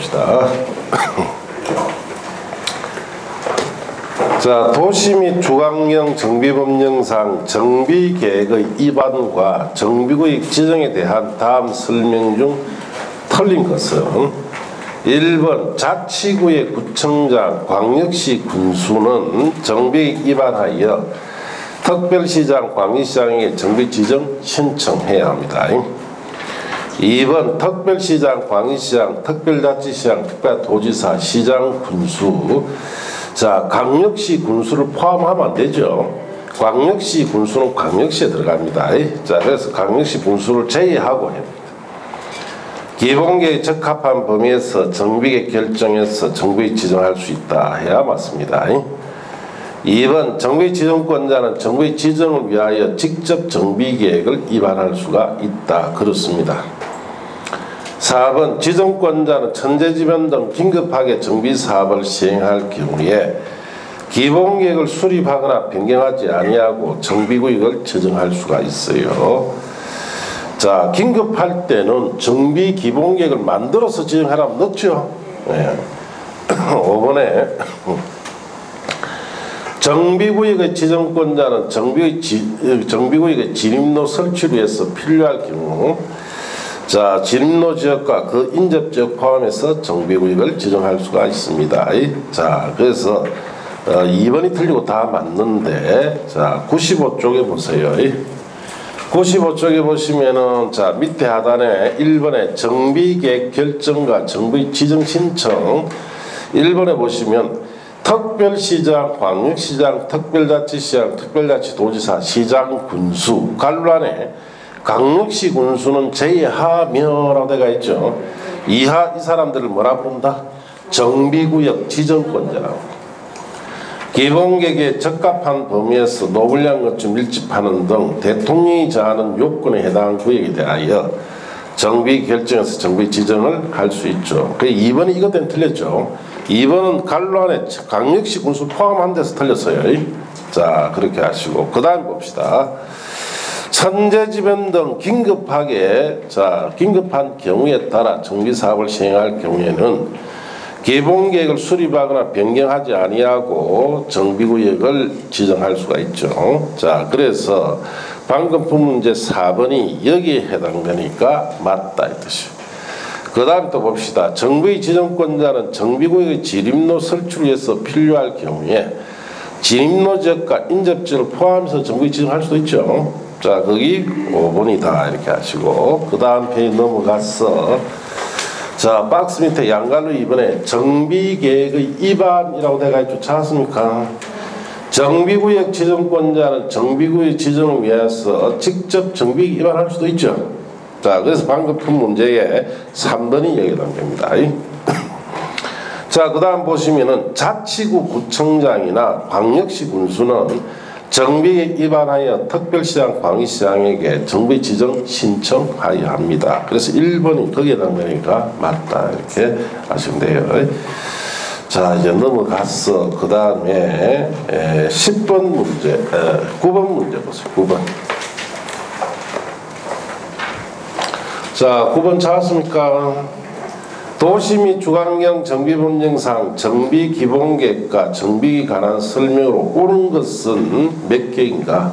봅시다. 자, 도시 및 주관경 정비법령상 정비계획의 위반과 정비구역 지정에 대한 다음 설명 중 틀린 것은 1번 자치구의 구청장, 광역시 군수는 정비계획 위반하여 특별시장, 광역시장에게 정비 지정 신청해야 합니다. 2번 특별시장, 광역시장, 특별자치시장, 특별도지사, 시장, 군수. 자, 광역시 군수를 포함하면 안 되죠. 광역시 군수는 광역시에 들어갑니다. 자, 그래서 광역시 군수를 제외하고 합니다. 기본계획 적합한 범위에서 정비계획 결정해서 정비 지정할 수 있다 해야 맞습니다. 2번 정비 지정권자는 정비 지정을 위하여 직접 정비계획을 위반할 수가 있다. 그렇습니다. 4번 지정권자는 천재지변 등 긴급하게 정비사업을 시행할 경우에 기본계획을 수립하거나 변경하지 아니하고 정비구역을 지정할 수가 있어요. 자, 긴급할 때는 정비 기본계획을 만들어서 지정하라면 넣죠. 네. 5번에 정비구역의 지정권자는 정비구역의 진입로 설치를 위해서 필요할 경우 자, 진입로 지역과 그 인접지역 포함해서 정비구역을 지정할 수가 있습니다. 자, 그래서 2번이 틀리고 다 맞는데, 자, 95쪽에 보세요. 95쪽에 보시면은, 자, 밑에 하단에 1번에 정비계획 결정과 정비 지정 신청, 1번에 보시면 특별시장, 광역시장, 특별자치시장, 특별자치도지사, 시장, 군수, 관란에 광역시 군수는 제외하며라고 되어 있죠. 이하 이 사람들을 뭐라 부른다? 정비구역 지정권자라고. 기본계획에 적합한 범위에서 노블량 건축 밀집하는 등 대통령이 정하는 요건에 해당하는 구역에 대하여 정비 결정에서 정비 지정을 할 수 있죠. 그 2번이 이것 때문에 틀렸죠. 2번은 관로안에 광역시 군수 포함한 데서 틀렸어요. 자, 그렇게 하시고 그 다음 봅시다. 천재지변 등 긴급하게, 자, 긴급한 경우에 따라 정비사업을 시행할 경우에는 기본계획을 수립하거나 변경하지 아니하고 정비구역을 지정할 수가 있죠. 자, 그래서 방금 푼 문제 4번이 여기에 해당되니까 맞다 이 뜻이에요. 그 다음 또 봅시다. 정비 지정권자는 정비구역의 진입로 설치를 위해서 필요할 경우에 진입로 지역과 인접지역을 포함해서 정비 지정할 수도 있죠. 자, 거기 5번이다 이렇게 하시고 그 다음 페이지 넘어가서 자, 박스 밑에 양갈로 2번에 정비계획의 위반이라고 되어 있죠. 찾았습니까? 정비구역 지정권자는 정비구역 지정을 위해서 직접 정비 위반할 수도 있죠. 자, 그래서 방금 푼 문제에 3번이 여기에 담깁니다. 자, 그 다음 보시면은 자치구 구청장이나 광역시 군수는 정비계획 위반하여 특별시장, 광역시장에게 정비 지정 신청하여야 합니다. 그래서 1번이 거기에 해당되니까 맞다 이렇게 하시면 돼요. 자, 이제 넘어가서 그 다음에 10번 문제, 9번 문제 보세요. 9번. 자, 9번 찾았습니까? 도시 및 주관경 정비법령상 정비기본계획과 정비에 관한 설명으로 옳은 것은 몇 개인가?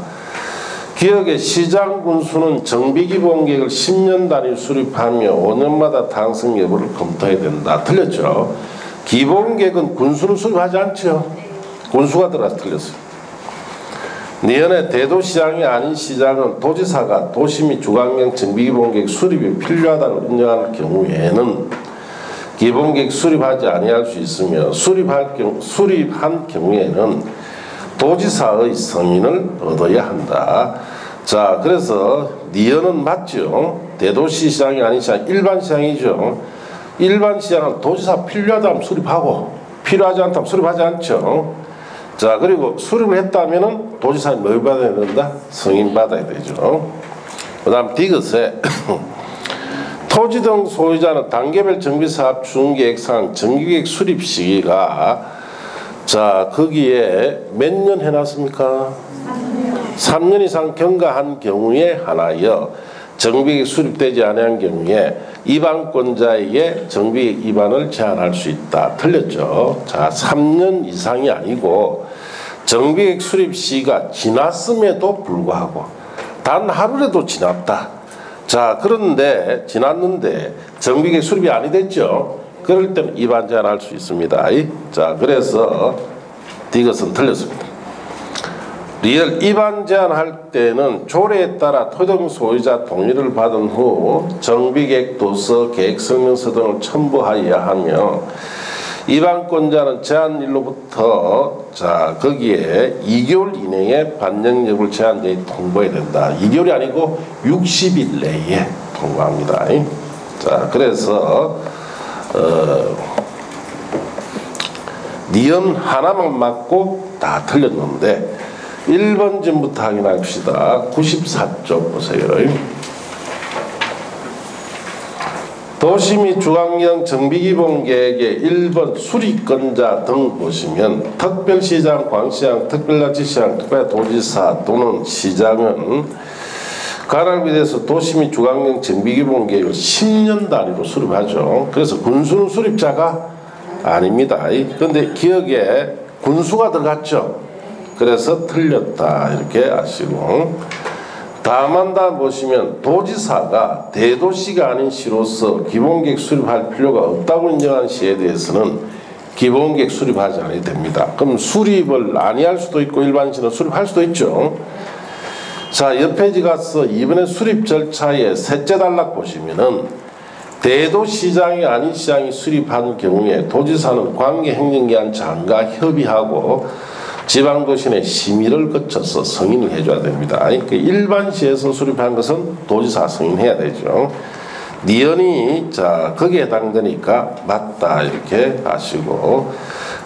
기억의 시장 군수는 정비기본계획을 10년 단위 수립하며 5년마다 당선 여부를 검토해야 된다. 틀렸죠? 기본계획은 군수는 수립하지 않죠? 군수가 들어가서 틀렸어요. 내년에 대도시장이 아닌 시장은 도지사가 도시 및 주관경 정비기본계획 수립이 필요하다고 인정할 경우에는 기본계획 수립하지 아니할 수 있으며 수립한 경우에는 도지사의 승인을 얻어야 한다. 자, 그래서 니은은 맞죠. 대도시 시장이 아닌 시장, 일반 시장이죠. 일반 시장은 도지사 필요하다면 수립하고 필요하지 않다면 수립하지 않죠. 자, 그리고 수립을 했다면은 도지사는 뭘 받아야 된다? 승인 받아야 되죠. 그 다음 디귿에 토지 등 소유자는 단계별 정비사업 준계획상 정기계획 수립 시기가 자, 거기에 몇 년 해놨습니까? 3년 이상 경과한 경우에 하나여 정비계획 수립되지 않은 경우에 입안권자에게 정비계획 입안을 제한할 수 있다. 틀렸죠. 자, 3년 이상이 아니고 정비계획 수립 시기가 지났음에도 불구하고 단 하루라도 지났다. 자, 그런데 지났는데 정비계획 수립이 아니 됐죠. 그럴 때는 입안 제한할 수 있습니다. 자, 그래서 이것은 틀렸습니다. 리얼 입안 제한할 때는 조례에 따라 토지등 소유자 동의를 받은 후 정비계획 도서, 계획설명서 등을 첨부하여야 하며 입안권자는 제한일로부터 자 거기에 2개월 이내에 반영 여부를 제한자에 통보해야 된다. 2개월이 아니고 60일 내에 통보합니다. 자, 그래서 니은 하나만 맞고 다 틀렸는데 1번 전부터 확인합시다. 94쪽 보세요. 도시 및 중앙형 정비기본계획의 1번 수립권자 등 보시면 특별시장, 광시장, 특별자치시장, 특별도지사 또는 시장은 관할구에 대해서 도시 및 중앙형 정비기본계획을 10년 단위로 수립하죠. 그래서 군수는 수립자가 아닙니다. 그런데 기억에 군수가 들어갔죠. 그래서 틀렸다 이렇게 아시고, 다만 보시면 도지사가 대도시가 아닌 시로서 기본계획 수립할 필요가 없다고 인정한 시에 대해서는 기본계획 수립하지 않아야 됩니다. 그럼 수립을 아니할 수도 있고 일반시는 수립할 수도 있죠. 자, 옆 페이지 가서 이번에 수립 절차의 셋째 단락 보시면은 대도시장이 아닌 시장이 수립한 경우에 도지사는 관계행정기관 장과 협의하고 지방도시의 심의를 거쳐서 승인을 해줘야 됩니다. 일반시에서 수립한 것은 도지사 승인해야 되죠. 니은이 자 거기에 해당되니까 맞다 이렇게 아시고,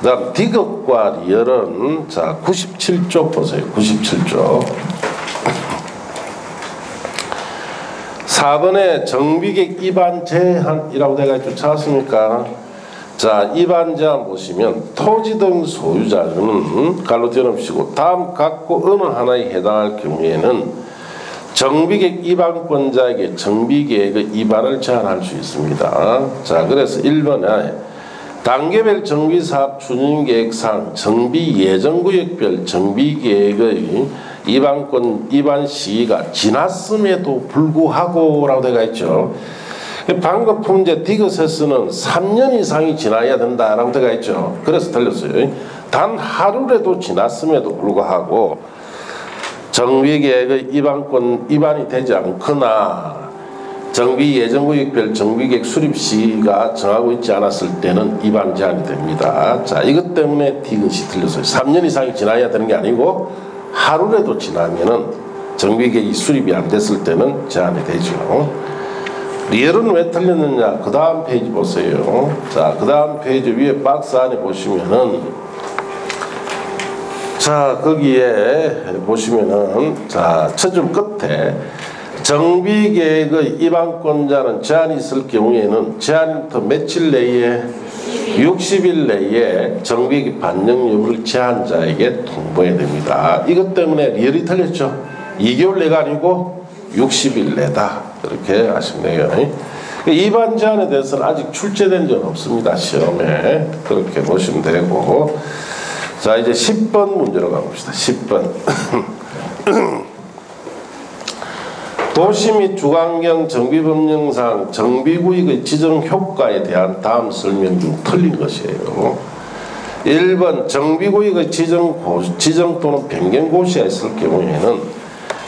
그 다음 디귿과 리얼은 자 97쪽 보세요. 97쪽 4번에 정비계획 입안 제한이라고 되어 있죠. 찾았습니까? 자, 입안 제한 보시면 토지 등 소유자는 갈로 띄워놓으시고 다음 각고 어느 하나에 해당할 경우에는 정비계획 입안권자에게 정비계획의 입안을 제한할 수 있습니다. 자, 그래서 1번에 단계별 정비사업 추진계획상 정비예정구역별 정비계획의 입안 시기가 지났음에도 불구하고 라고 되어 있죠. 방금 품제 디귿에서는 3년 이상이 지나야 된다라고 되어 있죠. 그래서 틀렸어요. 단 하루라도 지났음에도 불구하고 정비계획의 입안이 되지 않거나 정비예정구역별 정비계획 수립 시기가 정하고 있지 않았을 때는 입안 제한이 됩니다. 자, 이것 때문에 디귿이 틀렸어요. 3년 이상이 지나야 되는 게 아니고 하루라도 지나면은 정비계획이 수립이 안 됐을 때는 제한이 되죠. 리얼은 왜 틀렸느냐? 그 다음 페이지 보세요. 자, 그 다음 페이지 위에 박스 안에 보시면은 자, 거기에 보시면은 자, 첫 줄 끝에 정비계획의 입안권자는 제한이 있을 경우에는 제한부터 며칠 내에 60일 내에 정비계획 반영 여부를 제한자에게 통보해야 됩니다. 이것 때문에 리얼이 틀렸죠. 2개월 내가 아니고 60일 내다. 이렇게 하시면 돼요. 입안 제한에 대해서는 아직 출제된 적은 없습니다. 시험에. 그렇게 보시면 되고. 자, 이제 10번 문제로 가봅시다. 10번. 도시 및 주관경 정비법령상 정비구역의 지정 효과에 대한 다음 설명 중 틀린 것이에요. 1번 정비구역의 지정 또는 변경 고시가 있을 경우에는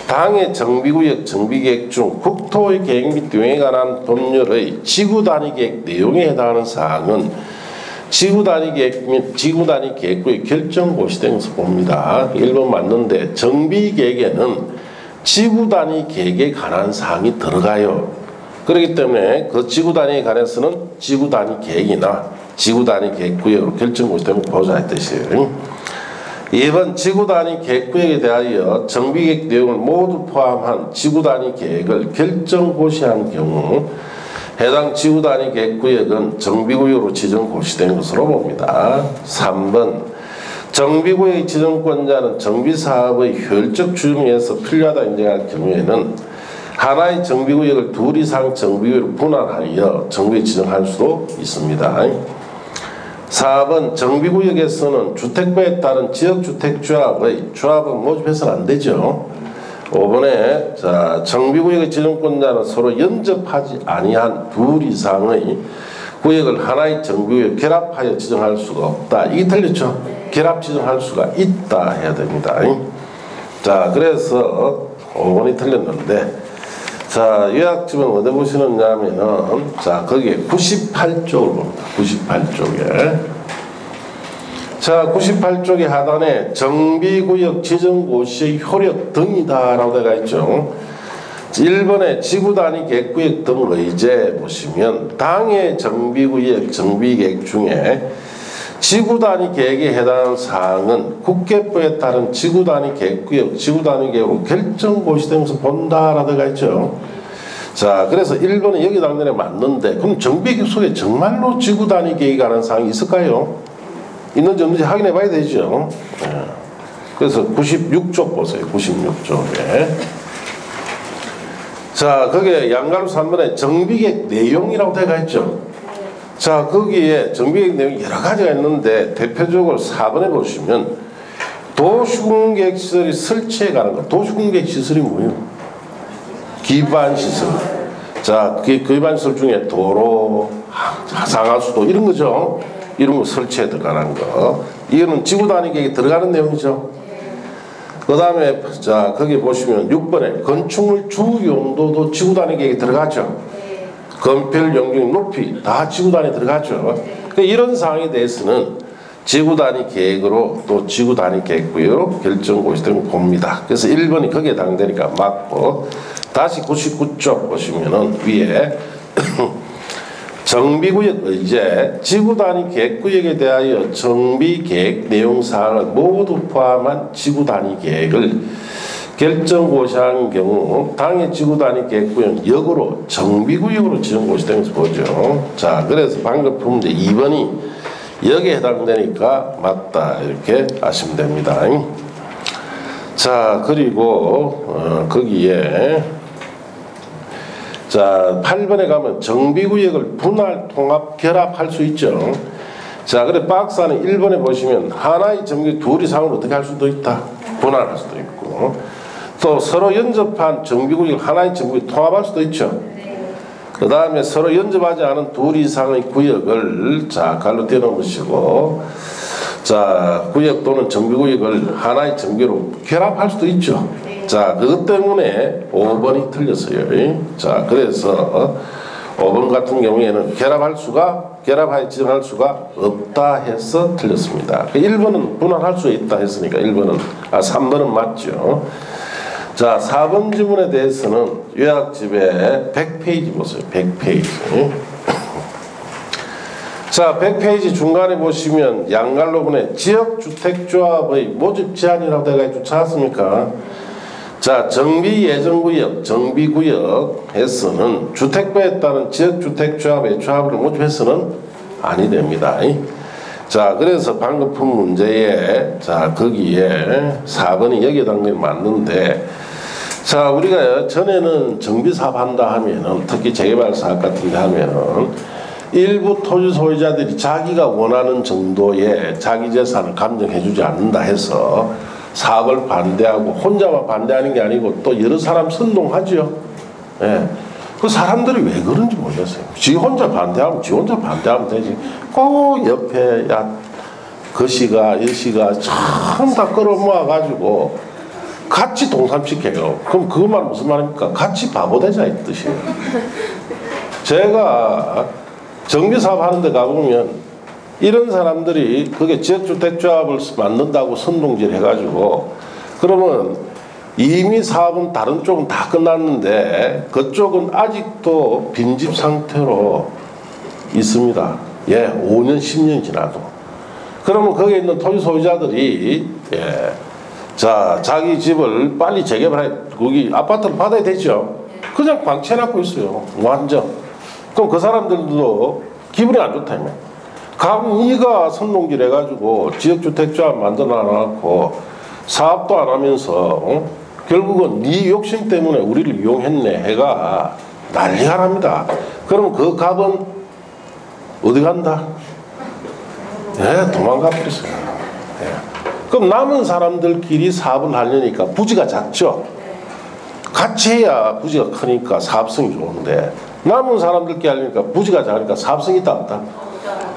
당해 정비구역 정비계획 중 국토의 계획 및 운영에 관한 법률의 지구단위 계획 내용에 해당하는 사항은 지구단위 계획 및 지구단위 계획구의 결정 고시된 것을 봅니다. 1번 맞는데 정비계획에는 지구단위 계획에 관한 사항이 들어가요. 그렇기 때문에 그 지구단위에 관해서는 지구단위 계획이나 지구단위 계획구역으로 결정 고시된 것을 보자 이 뜻이에요. 2번 지구단위 계획구역에 대하여 정비계획 내용을 모두 포함한 지구단위 계획을 결정 고시한 경우 해당 지구단위 계획구역은 정비구역으로 지정 고시된 것으로 봅니다. 3번 정비구역의 지정권자는 정비사업의 효율적 추진을 위해서 필요하다 인정할 경우에는 하나의 정비구역을 둘 이상 정비구역으로 분할하여 정비 지정할 수도 있습니다. 4번 정비구역에서는 주택부에 따른 지역주택조합의 조합은 모집해서는 안 되죠. 5번에 자 정비구역의 지정권자는 서로 연접하지 아니한 둘 이상의 구역을 하나의 정비구역 결합하여 지정할 수가 없다. 이게 틀렸죠? 결합 지정할 수가 있다 해야 됩니다. 자 그래서 5번이 틀렸는데 자 요약집은 어디 보시느냐면은 자 거기에 98쪽을 봅니다. 98쪽에 자 98쪽의 하단에 정비구역 지정고시의 효력 등이다 라고 되어 있죠. 1번에 지구단위 계획구역 등 의제 보시면 당해 정비구역 정비계획 중에 지구단위 계획에 해당하는 사항은 국계법에 따른 지구단위 계획구역 지구단위 계획으로 결정고시되면서 본다라고 되어 있죠. 자 그래서 1번은 여기 당연히 맞는데 그럼 정비계획 속에 정말로 지구단위 계획에 관한 사항이 있을까요? 있는지 없는지 확인해 봐야 되죠. 그래서 96쪽 보세요. 96쪽에 자 거기에 양가로 3번에 정비계획 내용이라고 되어 있죠. 자 거기에 정비계획 내용이 여러 가지가 있는데 대표적으로 4번에 보시면 도시공계획 시설이 설치에 관한 것. 도시공계획 시설이 뭐예요? 기반시설. 자 그 기반시설 중에 도로, 상하수도 이런 거죠. 이런 거 설치에 들어가는 거. 이거는 지구단위 계획에 들어가는 내용이죠. 그 다음에 자 거기 보시면 6번에 건축물 주용도도 지구단위 계획에 들어가죠. 건폐율, 용적률, 높이 다 지구단위에 들어가죠. 그러니까 이런 사항에 대해서는 지구단위 계획으로 또 지구단위 계획구역으로 결정고시되는 걸 봅니다. 그래서 1번이 거기에 해당되니까 맞고 다시 99쪽 보시면은 위에 정비구역 의제 지구단위 계획구역에 대하여 정비계획 내용사항을 모두 포함한 지구단위 계획을 결정고시한 경우 당해 지구단위 계획구역 역으로 정비구역으로 지정고시되면서 보죠. 자 그래서 방금 본 문제 2번이 여기에 해당되니까 맞다 이렇게 아시면 됩니다. 자 그리고 거기에 자 8번에 가면 정비구역을 분할 통합 결합할 수 있죠. 자 그래 박스는 1번에 보시면 하나의 정비 둘 이상으로 어떻게 할 수도 있다. 분할할 수도 있고 또 서로 연접한 정비구역을 하나의 정비구역 통합할 수도 있죠. 그 다음에 서로 연접하지 않은 둘 이상의 구역을 자 갈로 떼어놓으시고 자 구역 또는 정비구역을 하나의 정비로 결합할 수도 있죠. 자 그것 때문에 5번이 틀렸어요. 자 그래서 5번 같은 경우에는 결합하여 지정할 수가 없다 해서 틀렸습니다. 1번은 분할할 수 있다 했으니까 3번은 맞죠. 자 4번 지문에 대해서는 요약집에 100페이지 보세요. 100페이지. 자 100페이지 중간에 보시면 양갈로분의 지역주택조합의 모집 제한이라고 되어 있지 않습니까? 자 정비예정구역 정비구역에서는 주택부에 따른 지역주택조합의 조합을 모집해서는 아니 됩니다. 자 그래서 방금 푼 문제에 자 거기에 4번이 여기에 당연히 맞는데 자 우리가 전에는 정비사업 한다 하면은 특히 재개발 사업 같은 데 하면은 일부 토지 소유자들이 자기가 원하는 정도의 자기 재산을 감정해 주지 않는다 해서 사업을 반대하고 혼자만 반대하는 게 아니고 또 여러 사람 선동하죠. 예. 그 사람들이 왜 그런지 모르겠어요. 지 혼자 반대하면 지 혼자 반대하면 되지. 꼭 옆에 그 시가 이 시가 전부 다 끌어모아 가지고 같이 동참시켜요. 그럼 그 말 무슨 말입니까? 같이 바보 되자 이 뜻이에요. 제가 정비사업 하는데 가보면 이런 사람들이 그게 지역주택조합을 만든다고 선동질 해가지고 그러면 이미 사업은 다른 쪽은 다 끝났는데 그쪽은 아직도 빈집 상태로 있습니다. 예, 5년 10년 지나도. 그러면 거기에 있는 토지 소유자들이 예, 자 자기 집을 빨리 재개발해 거기 아파트를 받아야 되죠. 그냥 방치해놓고 있어요. 완전. 그럼 그 사람들도 기분이 안 좋다며. 강의가 선동질 해가지고 지역주택조합 만들어놔놓고 사업도 안 하면서 결국은 네 욕심 때문에 우리를 이용했네 해가 난리가 납니다. 그럼 그 갑은 어디 간다? 예, 도망가 버렸어요. 예. 그럼 남은 사람들끼리 사업을 하려니까 부지가 작죠. 같이 해야 부지가 크니까 사업성이 좋은데 남은 사람들끼리 하려니까 부지가 작으니까 사업성이 있다 없다?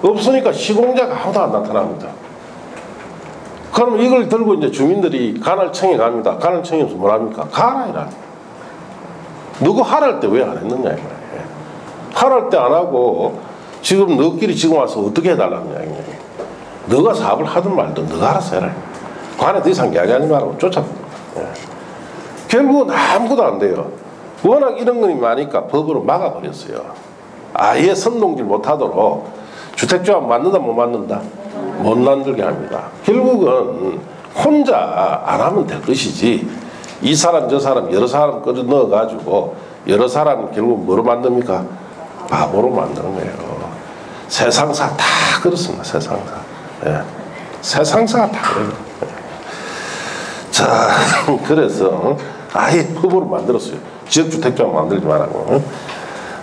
없으니까 시공자가 아무도 안 나타납니다. 그럼 이걸 들고 이제 주민들이 관할청에 갑니다. 관할청에서 뭐랍니까? 가라 이라. 누구 하랄 때 왜 안 했느냐 이거예요. 하랄 때 안 하고 지금 너끼리 지금 와서 어떻게 해달라는 이야기예요. 너가 사업을 하든 말든 너가 알아서 해라. 관에 더 이상 이야기하지 말고 쫓아버립니다. 결국은 아무것도 안 돼요. 워낙 이런 것이 많으니까 법으로 막아버렸어요. 아예 선동질 못하도록 주택조합 만든다 못 만든다? 못 만들게 합니다. 결국은 혼자 안 하면 될 것이지 이 사람 저 사람 여러 사람 끌어 넣어가지고 여러 사람 결국 뭐로 만듭니까? 바보로 만드는 거예요. 세상사 다 그렇습니다. 세상사. 예. 세상사가 다 그래요. 자, 그래서 아예 법으로 만들었어요. 지역주택조합 만들지 말라고.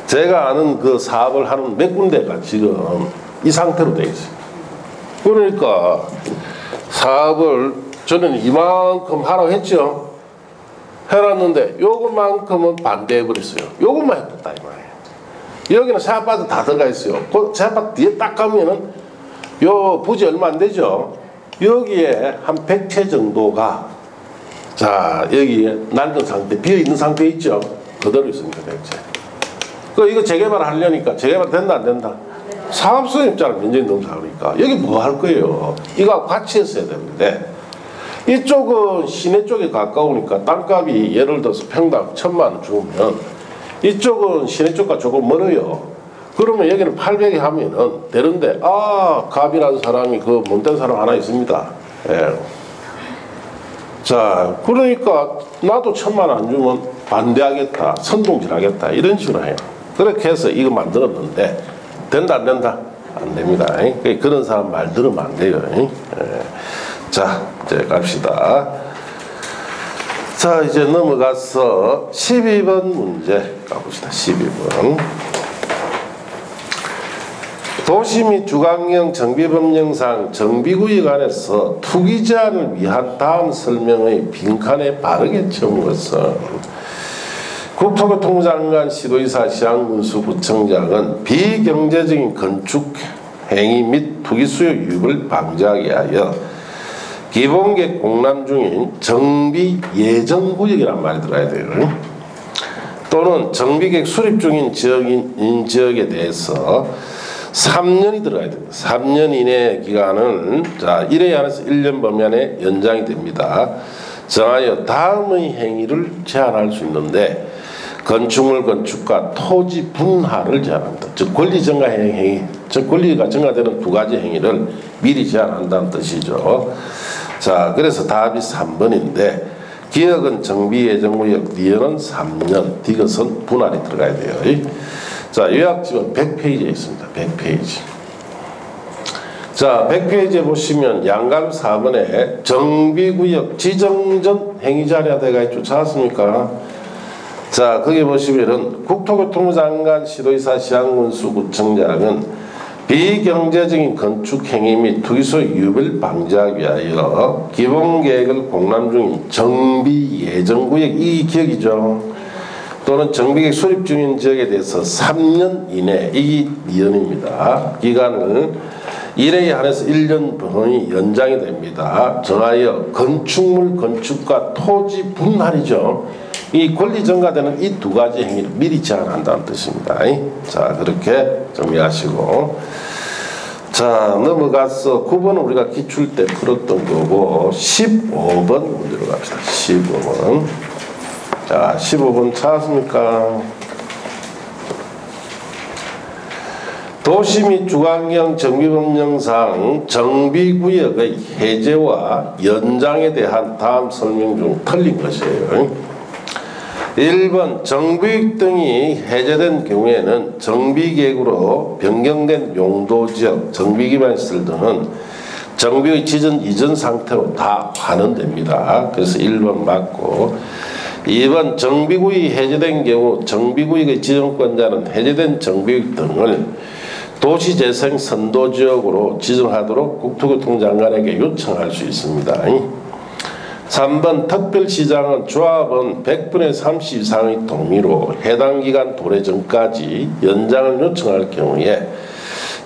제가 아는 그 사업을 하는 몇 군데가 지금 이 상태로 되어 있어요. 그러니까 사업을 저는 이만큼 하라고 했죠. 해놨는데 요것만큼은 반대해버렸어요. 요것만 했다 이 말이에요. 여기는 새 아파트 다 들어가 있어요. 그 새 아파트 뒤에 딱 가면은 요 부지 얼마 안 되죠. 여기에 한 100채 정도가 자 여기에 낡은 상태 비어있는 상태 있죠. 그대로 있습니다. 100채. 그 이거 재개발 하려니까 재개발 된다 안 된다? 사업소유 입장은 면적이 너무 작으니까 여기 뭐 할 거예요. 이거 같이 했어야 되는데 이쪽은 시내 쪽에 가까우니까 땅값이 예를 들어서 평당 1,000만 원 주면 이쪽은 시내 쪽과 조금 멀어요. 그러면 여기는 800에 하면은 되는데 갑이라는 사람이 그 못된 사람 하나 있습니다. 예. 자 그러니까 나도 1,000만 원 안 주면 반대하겠다 선동질하겠다 이런 식으로 해요. 그렇게 해서 이거 만들었는데 된다 안 된다? 안 됩니다. 그런 사람 말 들으면 안 돼요. 예. 자 이제 갑시다. 자 이제 넘어가서 12번 문제 가봅시다. 12번 도시 및 주관경 정비법령상 정비구역 안에서 투기 제한을 위한 다음 설명의 빈칸에 바르게 채운 것은 국토교통장관, 시도지사, 시장군수구청장은 비경제적인 건축 행위 및 투기 수요 유입을 방지하기 위하여 기본계획 공람 중인 정비 예정구역이란 말이 들어가야 돼요. 또는 정비계획 수립 중인 지역에 대해서 3년이 들어가야 됩니다. 3년 이내 기간은 자 1회 안에서 1년 범위 안에 연장이 됩니다. 정하여 다음의 행위를 제한할 수 있는데 건축물 건축과 토지 분할을 제한합니다. 즉 권리 증가 행위, 즉 권리가 증가되는 두 가지 행위를 미리 제한한다는 뜻이죠. 자 그래서 답이 3번인데 기역은 정비 예정구역, 니은은 3년, 디귿은 분할이 들어가야 돼요. 자 요약집은 100페이지에 있습니다. 100페이지. 자 100페이지에 보시면 양감 4번에 정비구역 지정 전 행위자료가 되어 있죠. 찾았습니까? 자 거기 보시면은 국토교통부 장관, 시도지사, 시장군수구청장은 비경제적인 건축 행위 및 투기소 유입을 방지하기 위하여 기본계획을 공람 중인 정비 예정구역 이 기억이죠. 또는 정비계획 수립 중인 지역에 대해서 3년 이내 이 니은입니다. 기간을 1회에 한해서 1년 범위 연장이 됩니다. 정하여 건축물 건축과 토지 분할이죠. 이 권리 증가되는 이 두 가지 행위를 미리 제한한다는 뜻입니다. 자 그렇게 정리하시고 자 넘어가서 9번은 우리가 기출 때 풀었던 거고 15번 문제로 갑시다. 15번 자 15번 찾았습니까? 도시 및 주관경 정비법령상 정비구역의 해제와 연장에 대한 다음 설명 중 틀린 것이에요. 1번 정비구역 등이 해제된 경우에는 정비계획으로 변경된 용도지역, 정비기반시설 등은 정비의 지전 이전 상태로 다 환원됩니다. 그래서 1번 맞고, 2번 정비구역이 해제된 경우 정비구역의 지정권자는 해제된 정비구역 등을 도시재생 선도지역으로 지정하도록 국토교통 장관에게 요청할 수 있습니다. 3번 특별시장은 조합은 100분의 30 이상의 동의로 해당 기간 도래 전까지 연장을 요청할 경우에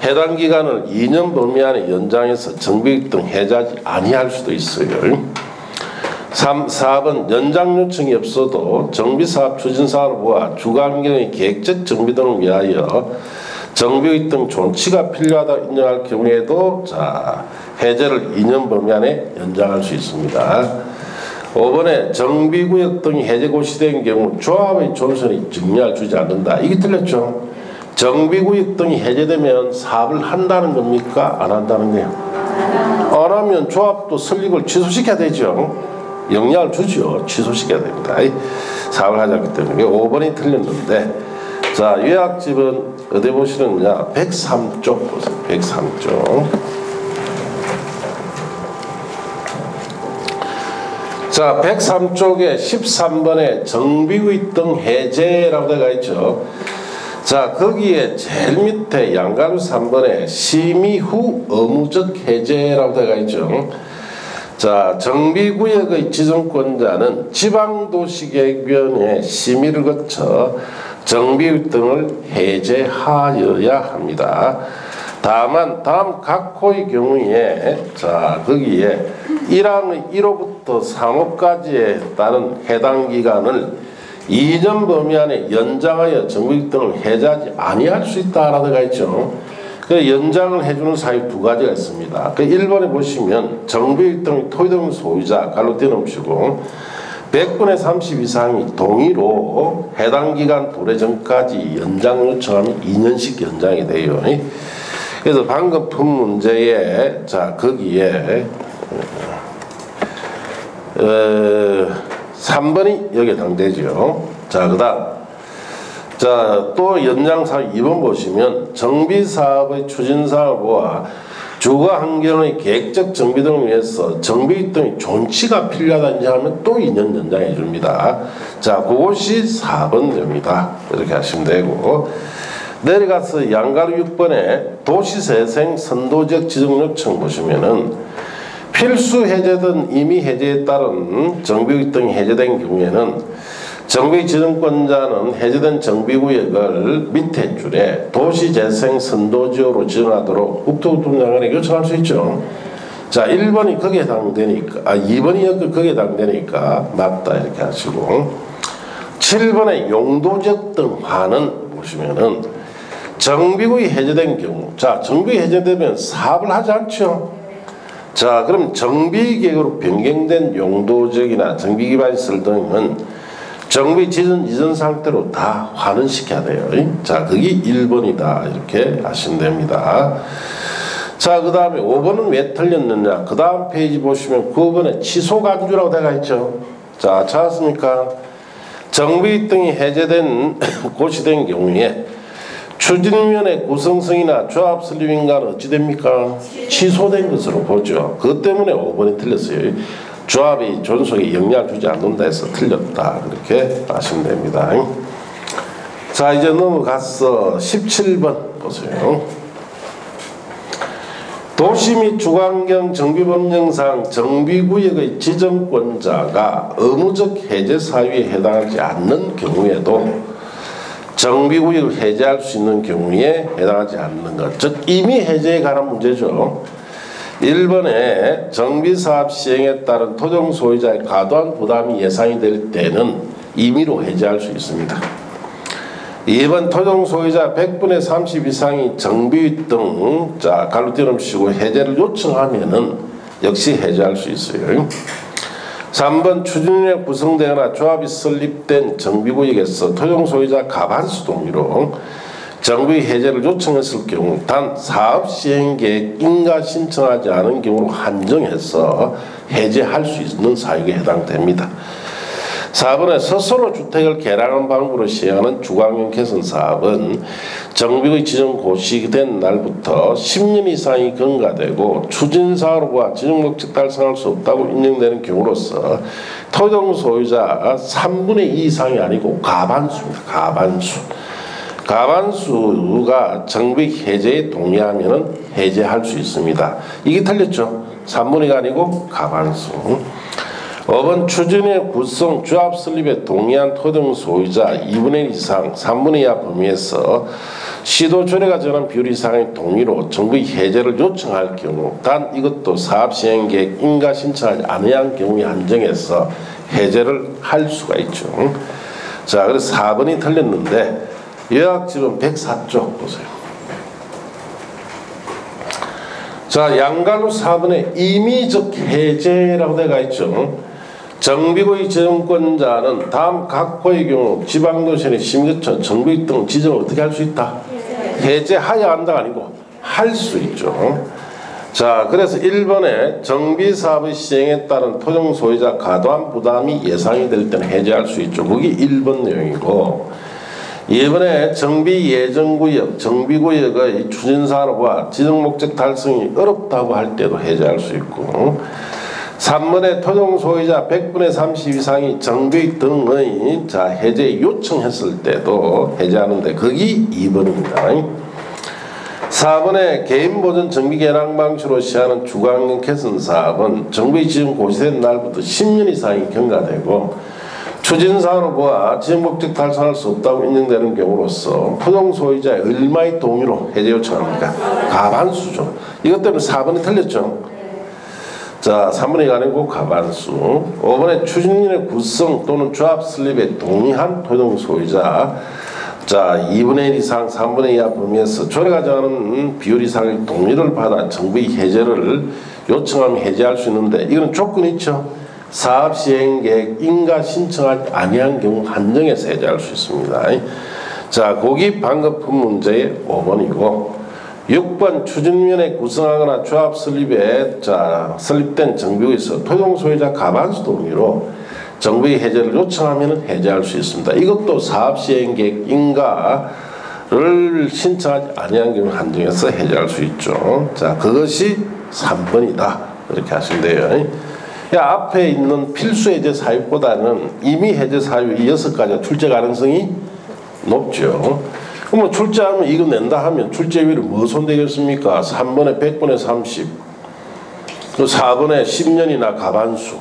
해당 기간을 2년 범위 안에 연장해서 정비구역 등 해제하지 아니할 수도 있어요. 4번 연장 요청이 없어도 정비사업 추진사업을 보아 주거환경의 계획적 정비 등을 위하여 정비구역 등 존치가 필요하다 인정할 경우에도 해제를 2년 범위 안에 연장할 수 있습니다. 5번에 정비구역 등이 해제 고시된 경우 조합의 존선이 증여를 주지 않는다. 이게 틀렸죠. 정비구역 등이 해제되면 사업을 한다는 겁니까? 안 한다는 거예요? 안 하면 조합도 설립을 취소시켜야 되죠. 영향을 주죠. 취소시켜야 됩니다. 사업을 하지 않기 때문에 5번이 틀렸는데, 자, 요약집은 어디 보시느냐? 103쪽 보세요. 103쪽. 자, 103쪽에 13번에 정비구역 등 해제라고 되어 있죠. 자, 거기에 제일 밑에 양가로 3번에 심의 후 의무적 해제라고 되어 있죠. 자, 정비구역의 지정권자는 지방도시계획위원회 심의를 거쳐 정비구역 등을 해제하여야 합니다. 다만 다음 각 호의 경우에 거기에 1항의 1호부터 3호까지에 따른 해당 기간을 2년 범위 안에 연장하여 정비구역 등을 해제하지 아니할 수 있다라고 되어 있죠. 그 연장을 해주는 사유 두 가지가 있습니다. 그 1번에 보시면 정비구역 등 토지등 소유자 갈로 떼놓으시고 100분의 30 이상이 동의로 해당 기간 도래 전까지 연장 요청하면 2년씩 연장이 돼요. 그래서 방금 푼 문제에 거기에 3번이 여기에 해당되죠. 그 다음 또 연장사업 2번 보시면 정비사업의 추진사업을 보아 주거환경의 계획적 정비 등을 위해서 정비구역 등의 존치가 필요하다는지 하면 또 2년 연장해 줍니다. 그것이 4번 됩니다. 이렇게 하시면 되고, 내려가서 양가로 6번에 도시재생 선도지역 지정 요청 보시면은 필수 해제든 이미 해제에 따른 정비구역 등이 해제된 경우에는 정비구역 지정권자는 해제된 정비구역을 밑에 줄에 도시재생 선도지역으로 지정하도록 국토교통장관에게 요청할 수 있죠. 1번이 거기에 해당되니까, 2번이 거기에 해당되니까 맞다 이렇게 하시고, 7번의 용도지역 등 환원 보시면은 정비구역이 해제된 경우, 정비구역이 해제되면 사업을 하지 않죠. 그럼 정비계획으로 변경된 용도지역이나 정비기반시설 등은 정비 지전 이전 상태로 다 환원시켜야 돼요. 그게 1번이다 이렇게 하시면 됩니다. 그 다음에 5번은 왜 틀렸느냐? 그 다음 페이지 보시면 9번에 취소간주라고 되어 있죠. 찾았습니까? 정비구역 등이 해제된 고시된 경우에 추진위원회 구성성이나 조합 설립인가는 어찌 됩니까? 취소된 것으로 보죠. 그것 때문에 5번이 틀렸어요. 조합이 존속에 영향을 주지 않는다 해서 틀렸다 이렇게 하시면 됩니다. 이제 넘어가서 17번 보세요. 도시 및 주거환경 정비법령상 정비구역의 지정권자가 의무적 해제 사유에 해당하지 않는 경우에도 정비구역을 해제할 수 있는 경우에 해당하지 않는 것, 즉 이미 해제에 관한 문제죠. 1번에 정비사업 시행에 따른 토종 소유자의 과도한 부담이 예상이 될 때는 임의로 해제할 수 있습니다. 2번 토종 소유자 100분의 30 이상이 정비구역 등 갈로 띄어놓으시고 해제를 요청하면은 역시 해제할 수 있어요. 3번 추진위원회 구성되거나 조합이 설립된 정비구역에서 토종 소유자 과반수 동의로 정비구역 해제를 요청했을 경우 단 사업 시행 계획 인가 신청하지 않은 경우로 한정해서 해제할 수 있는 사유에 해당됩니다. 4번에 스스로 주택을 개량하는 방법으로 시행하는 주거환경 개선 사업은 정비의 지정 고시된 날부터 10년 이상이 경과되고 추진사업과 지정 목적 달성할 수 없다고 인정되는 경우로서 토지동 소유자 3분의 2 이상이 아니고 과반수입니다. 과반수가 정비 해제에 동의하면 해제할 수 있습니다. 이게 틀렸죠. 3분의 2가 아니고 과반수. 5번 추진의 구성 조합 설립에 동의한 토지동 소유자 2분의 1 이상 3분의 2하 범위에서 시도 조례가 정한 비율 이상의 동의로 정비 해제를 요청할 경우 단 이것도 사업시행계획 인가 신청하지 않은 경우에 한정해서 해제를 할 수가 있죠. 자, 그래서 4번이 틀렸는데 요약집은 104쪽 보세요. 자, 양갈로 4번에 임의적 해제라고 되어 있죠. 정비구의 지정권자는 다음 각호의 경우 지방도시의 심의처 정비 등 지정을 어떻게 할 수 있다? 해제하여야 한다가 아니고 할 수 있죠. 자, 그래서 1번에 정비사업의 시행에 따른 토종 소유자 과도한 부담이 예상이 될 때는 해제할 수 있죠. 그게 1번 내용이고, 2번에 정비 예정구역, 정비구역의 추진사업과 지정목적 달성이 어렵다고 할 때도 해제할 수 있고, 3번에 토종 소유자 100분의 30 이상이 정비 등의 해제 요청했을 때도 해제하는데 거기 2번입니다. 4번에 개인보전 정비 개량 방식으로 시행하는 주거환경 개선 사업은 정비 지정 고시된 날부터 10년 이상이 경과되고 추진사업과 지정 목적 달성할 수 없다고 인정되는 경우로서 토종 소유자의 얼마의 동의로 해제 요청합니까? 과반수죠. 이것 때문에 4번이 틀렸죠. 자, 3번이 아니고 과반수. 5번에 추진인의 구성 또는 조합 설립에 동의한 토종 소유자 자 2분의 1 이상 3분의 2하 범위에서 조례가 정하는 비율 이상의 동의를 받아 정비 해제를 요청하면 해제할 수 있는데 이거는 조건이 있죠. 사업시행계획 인가 신청하지 아니한 경우 한정해서 해제할 수 있습니다. 자, 거기 방금 문제의 5번이고 6번 추진위원회 구성하거나 조합 설립에 설립된 정비구에서 토종 소유자 과반수 동의로 정비 해제를 요청하면 해제할 수 있습니다. 이것도 사업시행계획 인가를 신청하지 아니한 경우 한정해서 해제할 수 있죠. 자, 그것이 3번이다. 이렇게 하시면 돼요. 앞에 있는 필수 해제 사유보다는 이미 해제 사유 이 6가지가 출제 가능성이 높죠. 그러면 출제하면 이거 낸다 하면 출제비율이 뭐 손대겠습니까? 3번에 100분의 30, 또 4번에 10년이나 과반수.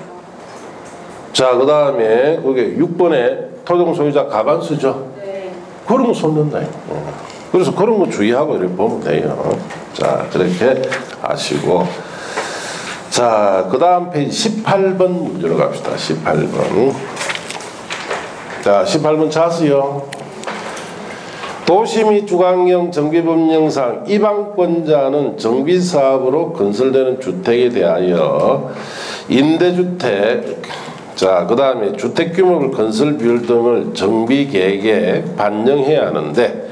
자, 그 다음에 그게 6번에 토종 소유자 과반수죠. 네. 그런 거 손댄다. 그래서 그런 거 주의하고 이렇게 보면 돼요. 자, 그렇게 아시고. 자, 그 다음 페이지 18번 문제로 갑시다. 18번. 자, 18번 자수요. 도시 및 주거환경 정비법령상 이방권자는 정비사업으로 건설되는 주택에 대하여 임대주택, 자, 그 다음에 주택규모를 건설 비율 등을 정비계획에 반영해야 하는데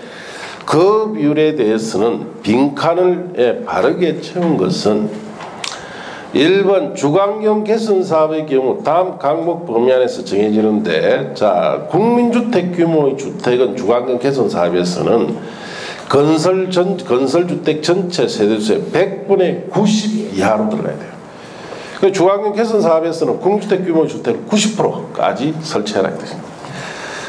그 비율에 대해서는 빈칸을 바르게 채운 것은 1번 주거환경 개선 사업의 경우 다음 항목 범위 안에서 정해지는데 자, 국민주택 규모의 주택은 주거환경 개선 사업에서는 건설주택 전체 세대수의 100분의 90 이하로 들어가야 돼요. 그 주거환경 개선 사업에서는 공주택 규모의 주택을 90%까지 설치해라 이 뜻입니다.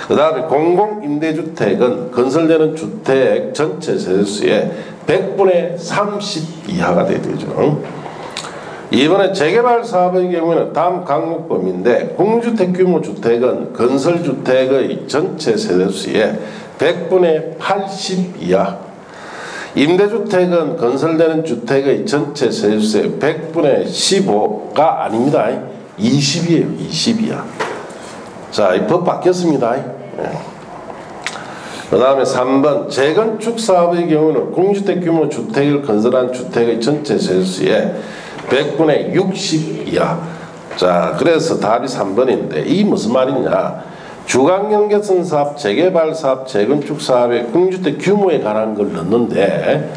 그 다음에 공공임대주택은 건설되는 주택 전체 세대수의 100분의 30 이하가 돼야 되죠. 이번에 재개발 사업의 경우에는 다음 항목 범위인데 공주택 규모 주택은 건설주택의 전체 세대수의 100분의 80 이하, 임대주택은 건설되는 주택의 전체 세대수의 100분의 15가 아닙니다. 20이에요. 20 이하. 자, 이 법 바뀌었습니다. 그 다음에 3번 재건축 사업의 경우는 공주택 규모 주택을 건설한 주택의 전체 세대수의 100분의 60 이하. 자, 그래서 답이 3번인데 이게 무슨 말이냐. 주거환경 개선 사업, 재개발 사업, 재건축 사업의 공주택 규모에 관한 걸 넣는데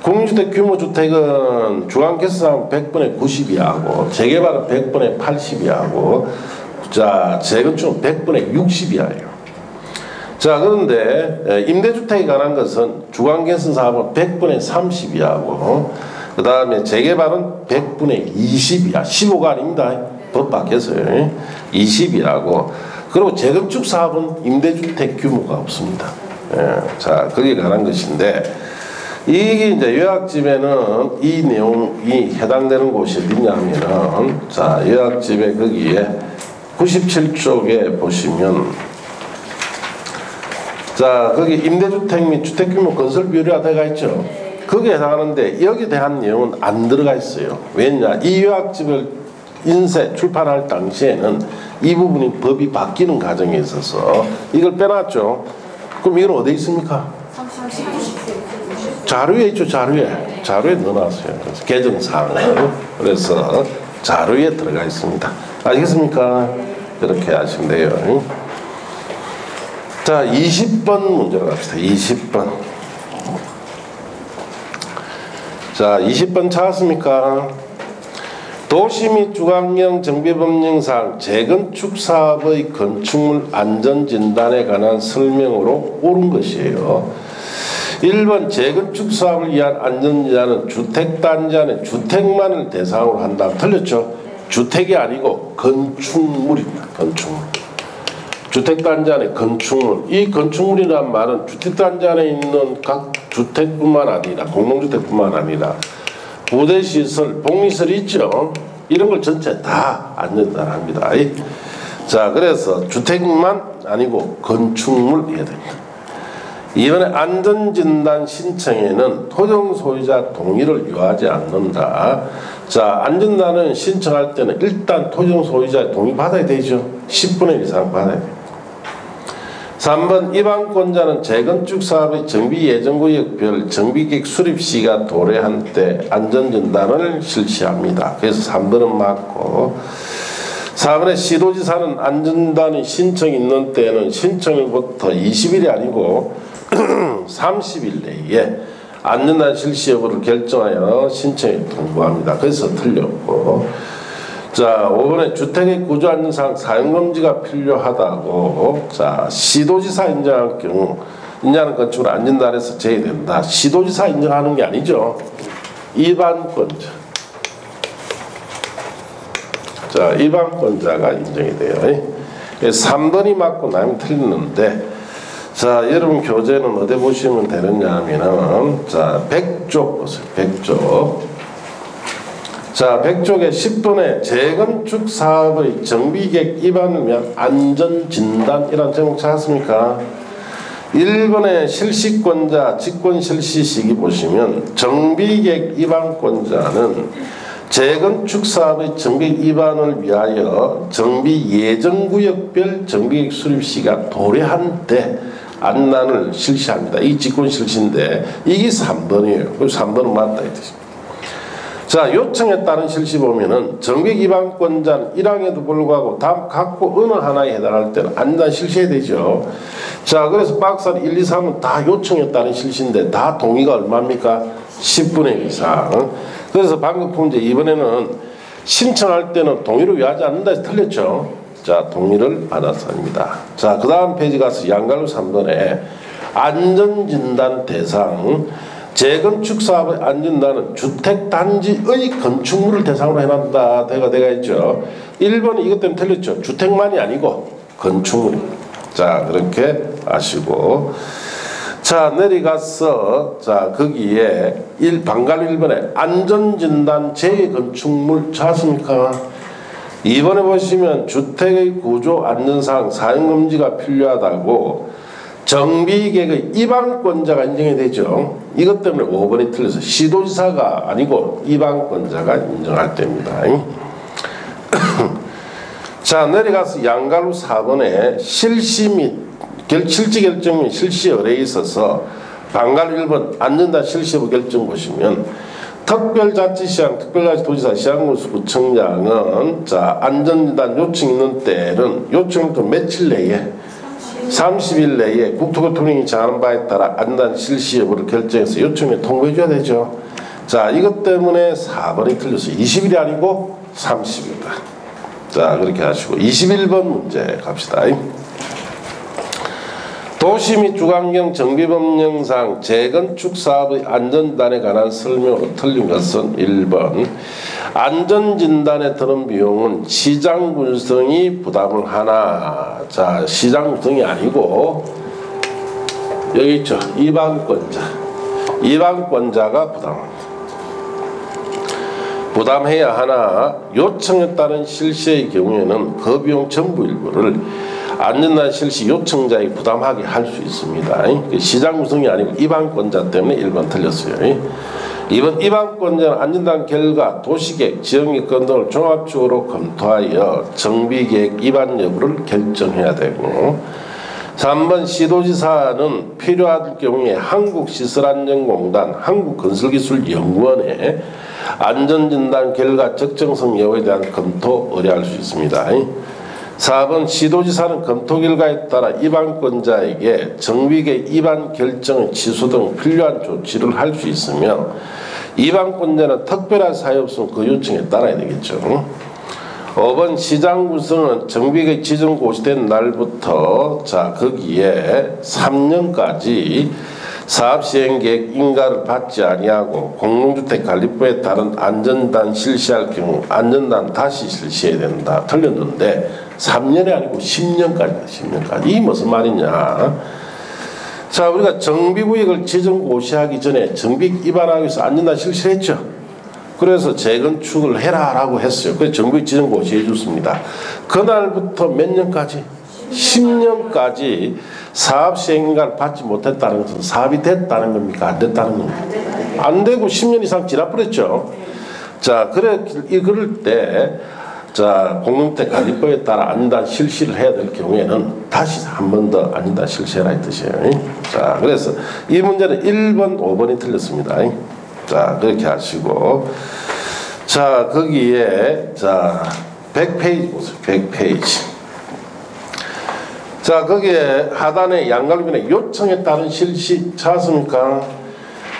공주택 규모 주택은 주거환경 개선 사업은 100분의 90 이하고 재개발은 100분의 80 이하고 자, 재건축은 100분의 60이에요. 자, 그런데 임대주택에 관한 것은 주관개선 사업은 100분의 30이하고 그 다음에 재개발은 100분의 20이야. 15가 아닙니다. 법 밖에서요. 20이라고. 그리고 재건축 사업은 임대주택 규모가 없습니다. 자, 거기에 관한 것인데 이게 이제 요약집에는 이 내용이 해당되는 곳이 어디냐 하면은 자, 요약집에 거기에 97쪽에 보시면 자, 거기 임대주택 및 주택규모 건설 비율이라 되어 있죠. 거기에 해당하는데 여기에 대한 내용은 안 들어가 있어요. 왜냐? 이 요약집을 출판할 당시에는 이 부분이 법이 바뀌는 과정에 있어서 이걸 빼놨죠. 그럼 이건 어디에 있습니까? 자료에 있죠. 자료에 넣어놨어요. 그래서 개정사항을. 그래서 자료에 들어가 있습니다. 알겠습니까? 이렇게 하시면 돼요. 자, 20번 문제로 갑시다. 20번. 자, 20번 찾았습니까? 도시 및 주관경 정비법령상 재건축 사업의 건축물 안전진단에 관한 설명으로 옳은 것이에요. 1번 재건축 사업을 위한 안전진단은 주택단지 안에 주택만을 대상으로 한다. 틀렸죠? 주택이 아니고 건축물입니다. 건축물. 주택단지 안에 건축물. 이 건축물이란 말은 주택단지 안에 있는 각 주택뿐만 아니라 공동주택뿐만 아니라 부대시설, 복리시설이 있죠. 이런 걸 전체 다 안전진단합니다. 자, 그래서 주택만 아니고 건축물 해야 됩니다. 이번에 안전진단 신청에는 토종 소유자 동의를 요하지 않는다. 자, 안전진단은 신청할 때는 일단 토종 소유자의 동의 받아야 되죠. 10분의 1 이상 받아야 돼요. 3번 입안권자는 재건축 사업의 정비 예정구역별 정비계획 수립 시가 도래한 때 안전진단을 실시합니다. 그래서 3번은 맞고 4번에 시도지사는 안전진단의 신청이 있는 때에는 신청일부터 20일이 아니고 30일 내에 안전진단 실시 여부를 결정하여 신청에 통보합니다. 그래서 틀렸고 자, 5번에 주택의 구조안전상 사용금지가 필요하다고. 자, 시도지사 인정할 경우 인정하는 건축을 안전단에서 제외된다. 시도지사 인정하는 게 아니죠. 일반권자. 자, 일반권자가 인정이 돼요. 3번이 맞고 남이 틀렸는데 자, 여러분 교재는 어디 보시면 되느냐 하면은 자, 100쪽 보세요. 100쪽. 자, 100쪽에 10번에 재건축 사업의 정비계획 위반을 위한 안전진단이라는 제목 찾았습니까? 1번에 실시권자 직권실시 시기 보시면 정비계획 위반권자는 재건축 사업의 정비계획 위반을 위하여 정비 예정구역별 정비계획 수립 시가 도래한 때 안난을 실시합니다. 이 직권실시인데 이게 3번이에요. 그래서 3번은 맞다 이 뜻입니다. 자, 요청에 따른 실시 보면은 정비계획 위반권자는 1항에도 불구하고 다음 각고 어느 하나에 해당할 때는 안전 실시해야 되죠. 자, 그래서 박스 1, 2, 3은 다 요청에 따른 실시인데 다 동의가 얼마입니까? 10분의 1 이상. 그래서 방금 문제 이번에는 신청할 때는 동의를 위하지 않는다 해서 틀렸죠. 자, 동의를 받았습니다. 자, 그 다음 페이지 가서 양갈로 3번에 안전진단 대상 재건축 사업의 안전진단은 주택단지의 건축물을 대상으로 해놨다. 되가 있죠. 1번이 이것 때문에 틀렸죠. 주택만이 아니고 건축물입니다. 자, 그렇게 아시고 자, 내려가서 자, 거기에 방갈 1번에 안전진단 재건축물 찾았습니까? 2번에 보시면 주택의 구조 안전사항 사용금지가 필요하다고 정비계획의 입안권자가 인정이 되죠. 이것 때문에 5번이 틀려서 시도지사가 아니고 입안권자가 인정할 때입니다. 자, 내려가서 양가로 4번에 실시 및 실지 결정 및 실시 의뢰에 있어서 방갈 1번 안전단 실시 여부 결정 보시면 특별자치시장, 특별자치도지사, 시장구청장은 자, 안전진단 요청 있는 때는 요청부터 며칠 내에 30일 내에 국토교통령이 정하는 바에 따라 안전 실시 여부를 결정해서 요청에 통보해 줘야 되죠. 자, 이것 때문에 4번이 틀렸어요. 20일이 아니고 30일이다. 자, 그렇게 하시고 21번 문제 갑시다. 도시 및 주관경 정비법령상 재건축 사업의 안전진단에 관한 설명으로 틀린 것은 1번 안전진단에 드는 비용은 시장군성이 부담을 하나. 자, 시장군성이 아니고 여기 있죠. 이방권자가 부담해야 하나. 요청에 따른 실시의 경우에는 그 비용 전부 일부를 안전단 실시 요청자에게 부담하게 할 수 있습니다. 시장 구성이 아니고 이방권자 때문에 1번 틀렸어요. 2번 이방권자는 안전단 결과 도시계획, 지역계획 등을 종합적으로 검토하여 정비계획 위반 여부를 결정해야 되고 3번 시도지사는 필요할 경우에 한국시설안전공단, 한국건설기술연구원에 안전진단 결과 적정성 여부에 대한 검토 의뢰할 수 있습니다. 4번 시도지사는 검토 결과에 따라 이방권자에게 정비계획 위반 결정의 취소 등 필요한 조치를 할 수 있으며 이방권자는 특별한 사유 없으면 그 요청에 따라야 되겠죠. 5번 시장 구성은 정비계획 지정 고시된 날부터 자 거기에 3년까지 사업시행계획 인가를 받지 아니하고 공동주택관리법에 따른 안전단 실시할 경우 안전단 다시 실시해야 된다. 틀렸는데 3년이 아니고 10년까지다. 10년까지. 이게 무슨 말이냐. 자, 우리가 정비구역을 지정 고시하기 전에 정비 위반하기 위해서 안전단 실시를 했죠. 그래서 재건축을 해라 라고 했어요. 그래서 정비 지정 고시해 줬습니다. 그날부터 몇 년까지? 10년까지 사업 시행인가를 받지 못했다는 것은 사업이 됐다는 겁니까? 안 됐다는 겁니까? 안 되고 10년 이상 지나버렸죠. 자, 그럴 때, 자, 공동주택관리법에 따라 안전단 실시를 해야 될 경우에는 다시 한 번 더 안전단 실시해라 이 뜻이에요. 자, 그래서 이 문제는 1번, 5번이 틀렸습니다. 자, 그렇게 하시고. 자, 거기에, 자, 100페이지 보세요. 100페이지. 자, 거기에 하단에 양갈비의 요청에 따른 실시 찾았습니까?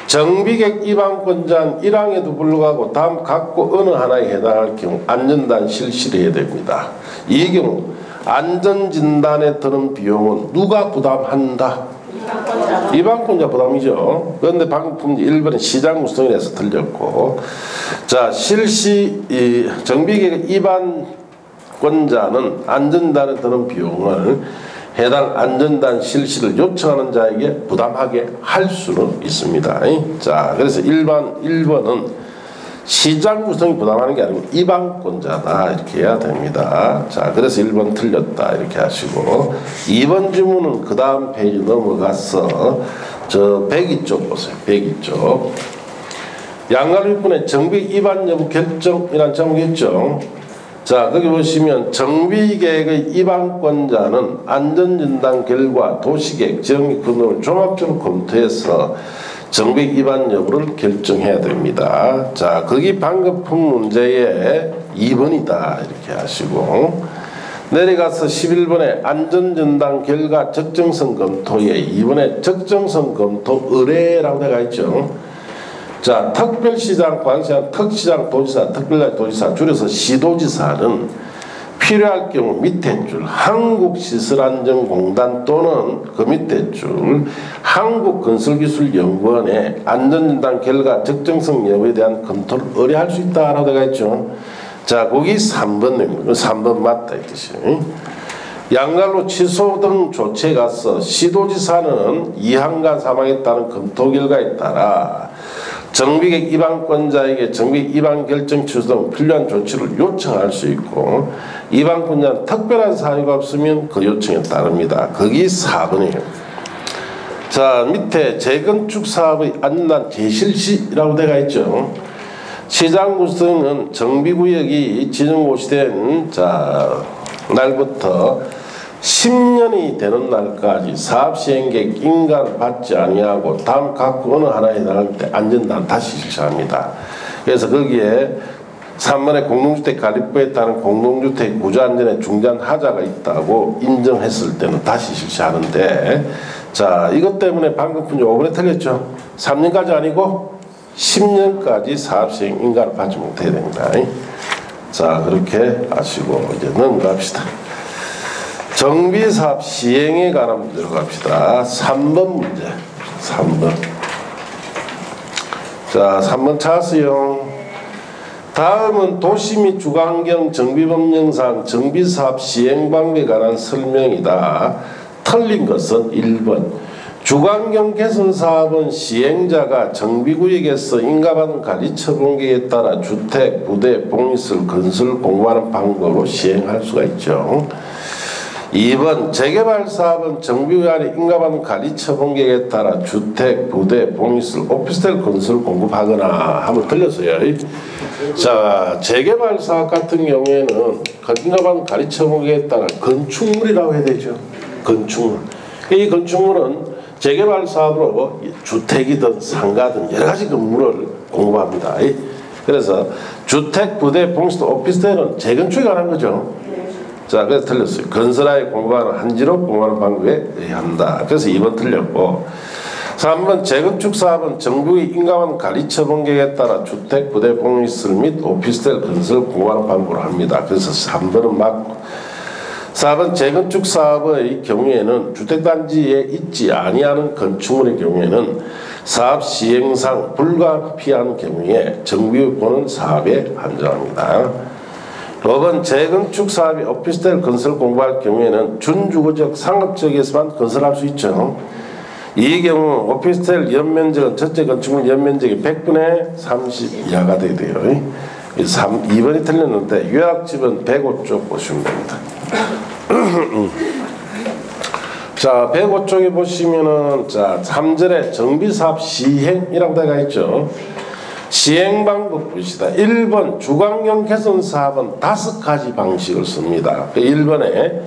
정비계획 위반권자는 1항에도 불구하고 다음 각고 어느 하나에 해당할 경우 안전단 실시를 해야 됩니다. 이 경우 안전진단에 드는 비용은 누가 부담한다? 위반권자 부담이죠. 그런데 방금 문제 1번은 시장 구성이라서 틀렸고, 자, 실시 정비계획 위반권자는 안전단에 드는 비용을 해당 안전단 실시를 요청하는 자에게 부담하게 할 수는 있습니다. 자, 그래서 1번은 시장 구성이 부담하는 게 아니고 이방권자다 이렇게 해야 됩니다. 자, 그래서 1번 틀렸다 이렇게 하시고 2번 질문은 그 다음 페이지 넘어가서 저 102쪽 보세요. 102쪽 양갈비분의 정비 위반 여부 결정이라는 제목이 있죠. 자, 거기 보시면 정비계획의 위반권자는 안전진단 결과 도시계획, 지역계획 등을 종합적으로 검토해서 정비계획 위반 여부를 결정해야 됩니다. 자, 거기 방금 푼 문제에 2번이다 이렇게 하시고 내려가서 11번에 안전진단 결과 적정성 검토에 2번에 적정성 검토 의뢰라고 되어 있죠. 자, 특별시장, 광시장, 특시장, 도지사, 특별도지사 줄여서 시도지사는 필요할 경우 밑에 줄 한국시설안전공단 또는 그 밑에 줄 한국건설기술연구원에 안전진단 결과 적정성 여부에 대한 검토를 의뢰할 수 있다라고 되어 있죠. 자, 거기 3번입니다. 3번 맞다 이 뜻이에요. 양갈로 취소 등 조치에 가서 시도지사는 이항간 사망에 따른 검토 결과에 따라 정비계획 위반권자에게 정비계획 위반 결정 취소 등 필요한 조치를 요청할 수 있고 위반권자는 특별한 사유가 없으면 그 요청에 따릅니다. 거기 4번이에요. 자, 밑에 재건축 사업의 안전단 재실시라고 되어 있죠. 시장 구성은 정비구역이 지정고시된 자 날부터 10년이 되는 날까지 사업시행계획 인가를 받지 아니하고 다음 각 어느 하나에 해당할 때 안전단 다시 실시합니다. 그래서 거기에 3번에 공동주택관리법에 따른 공동주택 구조안전에 중대한 하자가 있다고 인정했을 때는 다시 실시하는데, 자, 이것 때문에 방금 문제 5번에 틀렸죠. 3년까지 아니고 10년까지 사업시행 인가를 받지 못해야 됩니다. 자, 그렇게 아시고 이제 넘어갑시다. 정비사업 시행에 관한 문제로 갑시다. 3번 문제. 3번. 자, 3번 찾았어요. 다음은 도시 및 주거환경 정비법령상 정비사업 시행 방법에 관한 설명이다. 틀린 것은 1번. 주거환경 개선 사업은 시행자가 정비구역에서 인가받은 관리처분계에 따라 주택, 부대, 복리시설 건설 공부하는 방법으로 시행할 수가 있죠. 2번. 재개발 사업은 정비구역에 인가받은 관리처분계에 따라 주택, 부대, 복리시설, 오피스텔 건설 공급하거나 하면 틀렸어요. 자, 재개발 사업 같은 경우에는 인가받은 관리처분계에 따라 건축물이라고 해야 되죠. 건축물. 이 건축물은 재개발 사업으로 주택이든 상가든 여러 가지 건물을 공급합니다. 그래서 주택, 부대, 복리시설, 오피스텔은 재건축에 관한 거죠. 자, 그래서 틀렸어요. 건설하에 공급하는 한지로 공급하는 방법에 의한다. 그래서 2번 틀렸고, 3번 재건축 사업은 정부의 인가받은 관리처분계에 따라 주택, 부대, 복리시설 및 오피스텔 건설 공급하는 방법으로 합니다. 그래서 3번은 맞고, 4번 재건축 사업의 경우에는 주택단지에 있지 아니하는 건축물의 경우에는 사업 시행상 불가피한 경우에 정비부는 사업에 한정합니다. 5번 재건축 사업이 오피스텔 건설 공부할 경우에는 준주거적 상업지역에서만 건설할 수 있죠. 이 경우 오피스텔 연면적은 전체 건축물 연면적이 100분의 30 이하가 돼야 돼요. 2번이 틀렸는데 요약집은 105쪽 보시면 됩니다. 자, 105쪽에 보시면은 자, 3절에 정비사업 시행이라고 되어 있죠. 시행 방법 보시다. 1번 주거환경 개선 사업은 5가지 방식을 씁니다. 1번에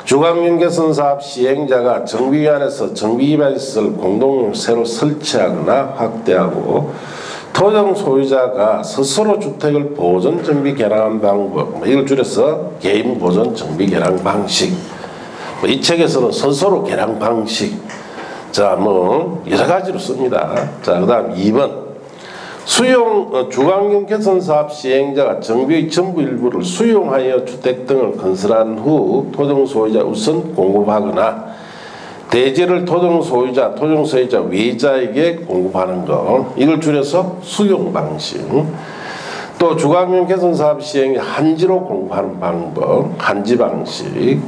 주거환경 개선 사업 시행자가 정비위원회에서 정비기반시설 공동용 새로 설치하거나 확대하고 토종 소유자가 스스로 주택을 보존 정비 개량한 방법, 이걸 줄여서 개인 보존 정비 개량 방식. 이 책에서는 스스로 개량 방식. 자, 뭐 여러 가지로 씁니다. 자, 그다음 2번. 주거환경 개선 사업 시행자가 정비의 전부 일부를 수용하여 주택 등을 건설한 후 토종 소유자 우선 공급하거나 대지를 토종 소유자 외자에게 공급하는 거, 이걸 줄여서 수용 방식. 또 주거환경 개선 사업 시행이 한지로 공급하는 방법, 한지 방식.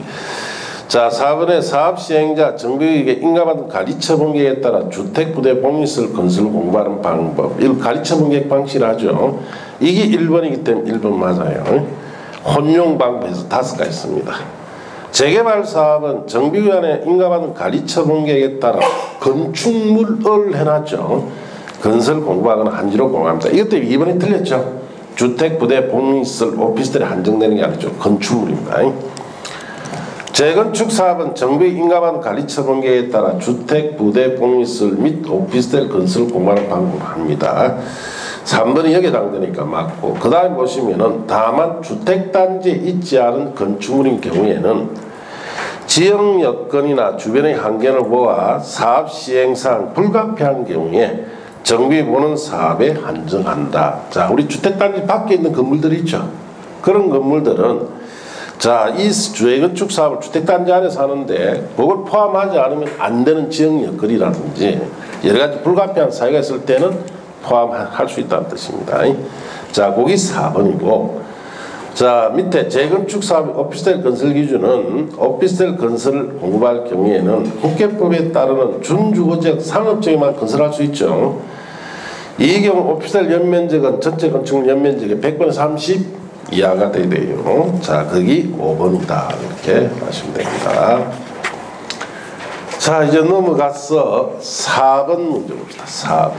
자, 4번에 사업 시행자 정비에게 인가받은 관리처분계에 따라 주택, 부대, 복리시설 건설 공급하는 방법, 이걸 관리처분계 방식을 하죠. 이게 1번이기 때문에 1번 맞아요. 혼용 방법에서 5가지 있습니다. 재개발 사업은 정비위원회 인가받은 관리처분계에 따라 건축물을 해놨죠. 건설 공부하거나 한지로 공부합니다. 이것 때문에 2번이 틀렸죠. 주택, 부대, 복리시설, 오피스텔에 한정되는 게 아니죠. 건축물입니다. 재건축 사업은 정부의 인가받은 관리처분계에 따라 주택, 부대, 복리시설 및 오피스텔 건설 공부하는 방법을 합니다. 3번이 여기에 해당되니까 맞고, 그 다음에 보시면은 다만 주택단지에 있지 않은 건축물인 경우에는 지역 여건이나 주변의 환경을 보아 사업 시행상 불가피한 경우에 정비부는 사업에 한정한다. 자, 우리 주택단지 밖에 있는 건물들이 있죠. 그런 건물들은 자, 이 재건축 사업을 주택단지 안에서 하는데 그걸 포함하지 않으면 안 되는 지역 여건이라든지 여러 가지 불가피한 사유가 있을 때는 포함할 수 있다는 뜻입니다. 자, 거기 4번이고, 자, 밑에 재건축 사업 오피스텔 건설 기준은 오피스텔 건설을 공급할 경우에는 국계법에 따르는 준주거적 상업지역만 건설할 수 있죠. 이 경우 오피스텔 연면적은 전체 건축물 연면적의 100분의 30 이하가 돼야 돼요. 자, 거기 5번이다. 이렇게 하시면 됩니다. 자, 이제 넘어가서 4번 문제 봅시다. 4번.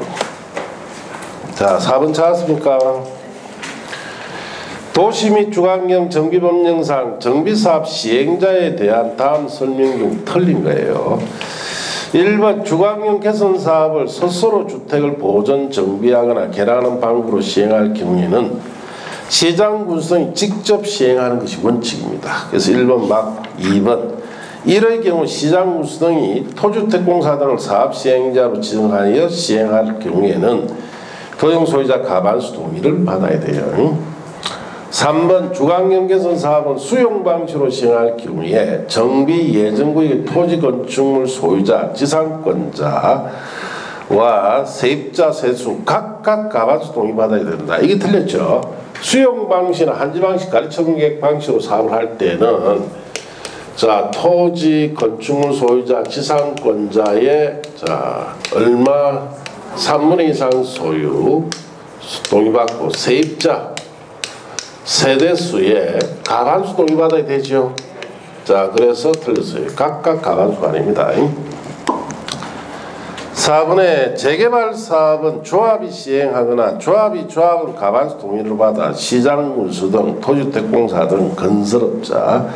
자, 4번 찾았습니까? 도시 및 주거환경 정비법령상 정비사업 시행자에 대한 다음 설명 중 틀린 거예요. 1번 주거환경 개선 사업을 스스로 주택을 보존 정비하거나 개량하는 방법으로 시행할 경우에는 시장 군수성이 직접 시행하는 것이 원칙입니다. 그래서 1번 막 2번. 이럴 경우 시장 군수성이 토주택공사 등을 사업 시행자로 지정하여 시행할 경우에는 토용 소유자 가반수 동의를 받아야 돼요. 3번 주광경 개선 사업은 수용 방식으로 시행할 경우에 정비 예정구역의 토지 건축물 소유자, 지상권자와 세입자, 세수 각각 가반수 동의받아야 된다. 이게 틀렸죠. 수용 방식이나 한지 방식, 가리처분계획 방식으로 사업을 할 때는 자 토지 건축물 소유자, 지상권자의 자 얼마 3분의 2 이상 소유 동의받고 세입자 세대수에 가반수 동의받아야 되죠. 자 그래서 틀렸어요. 각각 가반수가 아닙니다. 4번에 재개발 사업은 조합이 시행하거나 조합은 가반수 동의를 받아 시장군수 등 토주택공사 등 건설업자,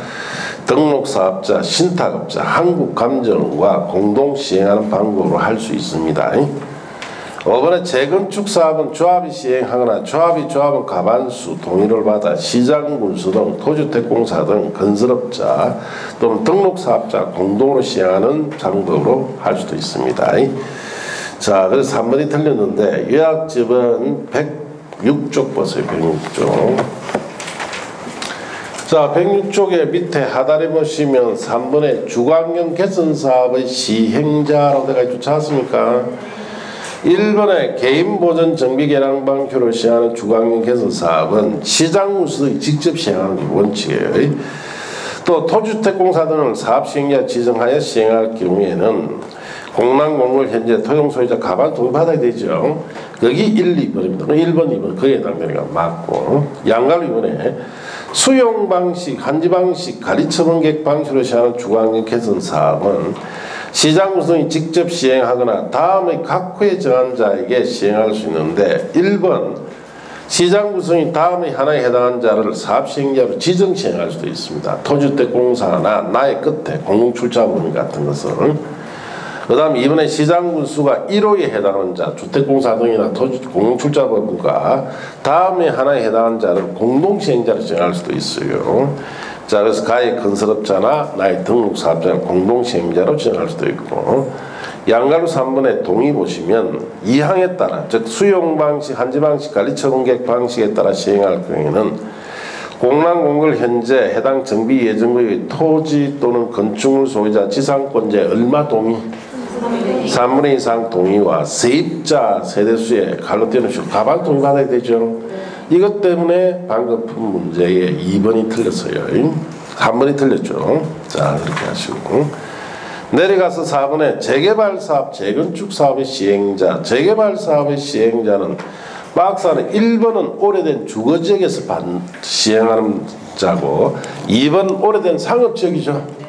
등록사업자, 신탁업자, 한국감정과 공동 시행하는 방법으로 할 수 있습니다. 5번에 재건축 사업은 조합이 시행하거나 조합은 가반수 동의를 받아 시장군수 등 토주택공사 등 건설업자 또는 등록사업자 공동으로 시행하는 방법으로 할 수도 있습니다. 자, 그래서 3번이 틀렸는데 요약집은 106쪽 보세요. 106쪽. 자, 106쪽에 밑에 하단에 보시면 3번에 주광경 개선 사업의 시행자라고 되어 있지 않습니까? 1번에 개인보전 정비개량방식으로 시행하는 주광경 개선 사업은 시장군수들이 직접 시행하는 게 원칙이에요. 또 토주택공사 등을 사업시행자 지정하여 시행할 경우에는 공란공을 현재 토용소유자 가반 동의받아야 되죠. 거기 1, 2번입니다. 1번, 2번 그에 해당되니까 맞고 양가로 이번에 수용방식, 한지방식, 가리처분계획 방식으로 시행하는 주광경 개선 사업은 시장군수들이 직접 시행하거나 다음의 각 후에 정한 자에게 시행할 수 있는데 1번 시장군수들이 다음의 하나에 해당하는 자를 사업시행자로 지정 시행할 수도 있습니다. 토주택공사나 나의 끝에 공동출자범위 같은 것을 그 다음 2번에 시장군수가 1호에 해당하는 자 주택공사 등이나 공동출자범위가 다음에 하나에 해당하는 자를 공동시행자로 정할 수도 있어요. 자 그래서 가의 건설업자나 나의 등록사업자를 공동시행자로 지정할 수도 있고 양가로 3번에 동의 보시면 이항에 따라 즉 수용방식, 한지방식, 관리처분계획 방식에 따라 시행할 경우에는 공란공걸 현재 해당 정비 예정구역의 토지 또는 건축물 소유자 지상권자의 얼마 동의? 3분의 2 이상 동의와 세입자 세대수의 갈로 떼는 수 가반 동의받아야 되죠. 이것 때문에 방금 푼 문제에 2번이 틀렸어요. 3번이 틀렸죠. 자 그렇게 하시고 내려가서 4번에 재개발 사업, 재건축 사업의 시행자. 재개발 사업의 시행자는 박사는 1번은 오래된 주거지역에서 시행하는 자고 2번 오래된 상업지역이죠.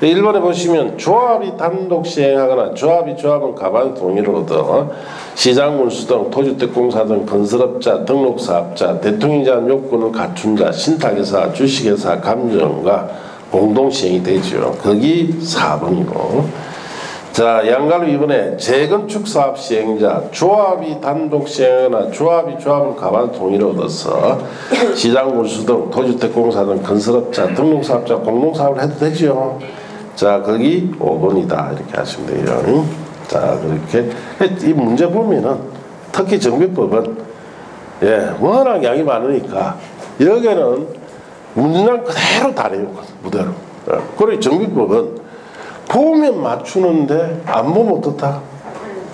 1번에 보시면 조합이 단독 시행하거나 조합은 가반 동의를 얻어 시장군수 등 토주택공사 등 건설업자, 등록사업자, 대통령제한 요건을 갖춘 자, 신탁회사, 주식회사, 감정과 공동시행이 되죠. 거기 4번이고 자 양가로 이번에 재건축 사업 시행자 조합이 단독 시행하거나 조합은 가반 동의를 얻어서 시장군수 등 토주택공사 등 건설업자, 등록사업자, 공동사업을 해도 되죠. 자 거기 5번이다 이렇게 하시면 돼요. 자 그렇게 이 문제 보면은 특히 정비법은 워낙 양이 많으니까 여기는 문장 그대로 다 내요. 무대로. 그리고 정비법은 보면 맞추는데 안 보면 어떻다?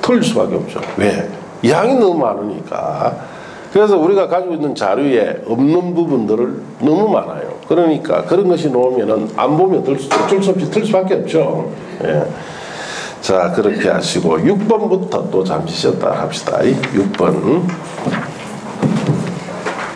틀릴 수밖에 없죠. 왜? 양이 너무 많으니까. 그래서 우리가 가지고 있는 자료에 없는 부분들을 너무 많아요. 그러니까 그런 것이 나오면은 안 보면 어쩔 수 없이 틀 수밖에 없죠. 예. 자 그렇게 하시고 6번부터 또 잠시 쉬었다 합시다. 6번